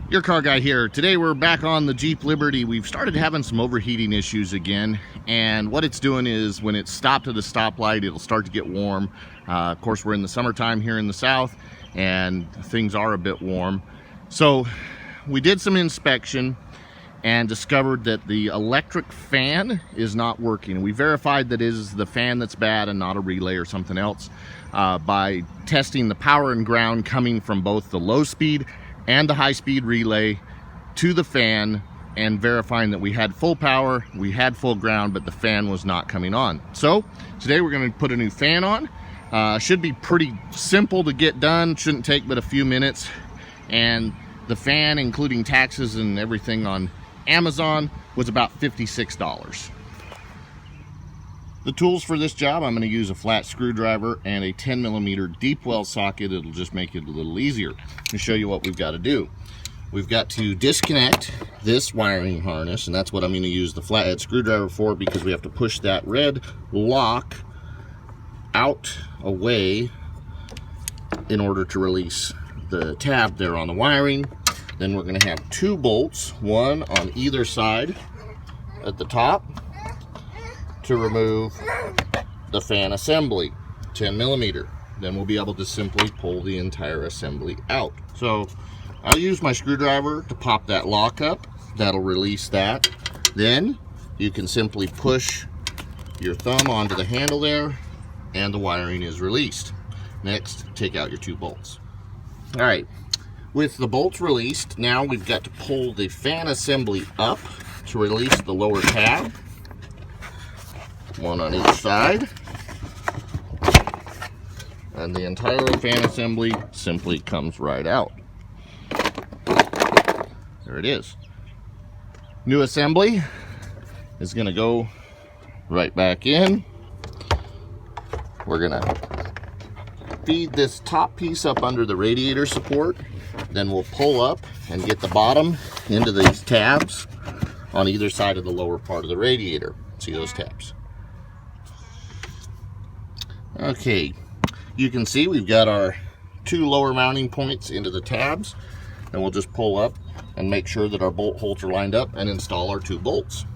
Your car guy here. Today we're back on the Jeep Liberty. We've started having some overheating issues again, and what it's doing is when it's stopped at a stoplight, it'll start to get warm. Of course, we're in the summertime here in the south, and things are a bit warm. So we did some inspection and discovered that the electric fan is not working. We verified that it is the fan that's bad and not a relay or something else by testing the power and ground coming from both the low speed and the high-speed relay to the fan, and verifying that we had full power, we had full ground, but the fan was not coming on. So today we're going to put a new fan on. Should be pretty simple to get done, shouldn't take but a few minutes. And the fan, including taxes and everything on Amazon, was about $56. The tools for this job, I'm going to use a flat screwdriver and a 10mm deep well socket. It'll just make it a little easier. To show you what we've got to do. We've got to disconnect this wiring harness, and that's what I'm going to use the flathead screwdriver for, because we have to push that red lock out away in order to release the tab there on the wiring. Then we're going to have two bolts, one on either side at the top, to remove the fan assembly, 10mm. Then we'll be able to simply pull the entire assembly out. So I'll use my screwdriver to pop that lock up. That'll release that. Then you can simply push your thumb onto the handle there, and the wiring is released. Next, take out your two bolts. All right, with the bolts released, now we've got to pull the fan assembly up to release the lower tab. One on each side, and the entire fan assembly simply comes right out. There it is. New assembly is going to go right back in. We're going to feed this top piece up under the radiator support, then we'll pull up and get the bottom into these tabs on either side of the lower part of the radiator. See those tabs? Okay, you can see we've got our two lower mounting points into the tabs, and we'll just pull up and make sure that our bolt holes are lined up and install our two bolts.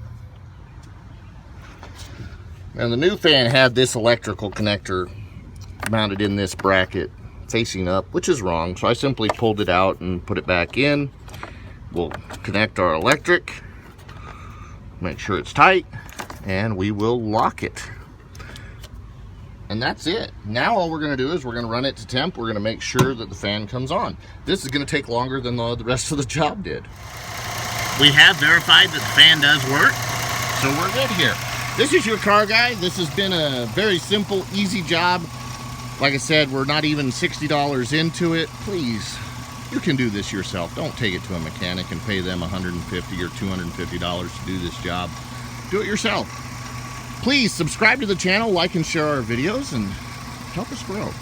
And the new fan had this electrical connector mounted in this bracket facing up, which is wrong, so I simply pulled it out and put it back in. We'll connect our electric, make sure it's tight, and we will lock it. And that's it. Now all we're going to do is we're going to run it to temp. We're going to make sure that the fan comes on. This is going to take longer than the rest of the job did. We have verified that the fan does work, so we're good here. This is your car guy. This has been a very simple, easy job. Like I said, we're not even $60 into it. Please, you can do this yourself. Don't take it to a mechanic and pay them $150 or $250 to do this job. Do it yourself. Please subscribe to the channel, like and share our videos, and help us grow.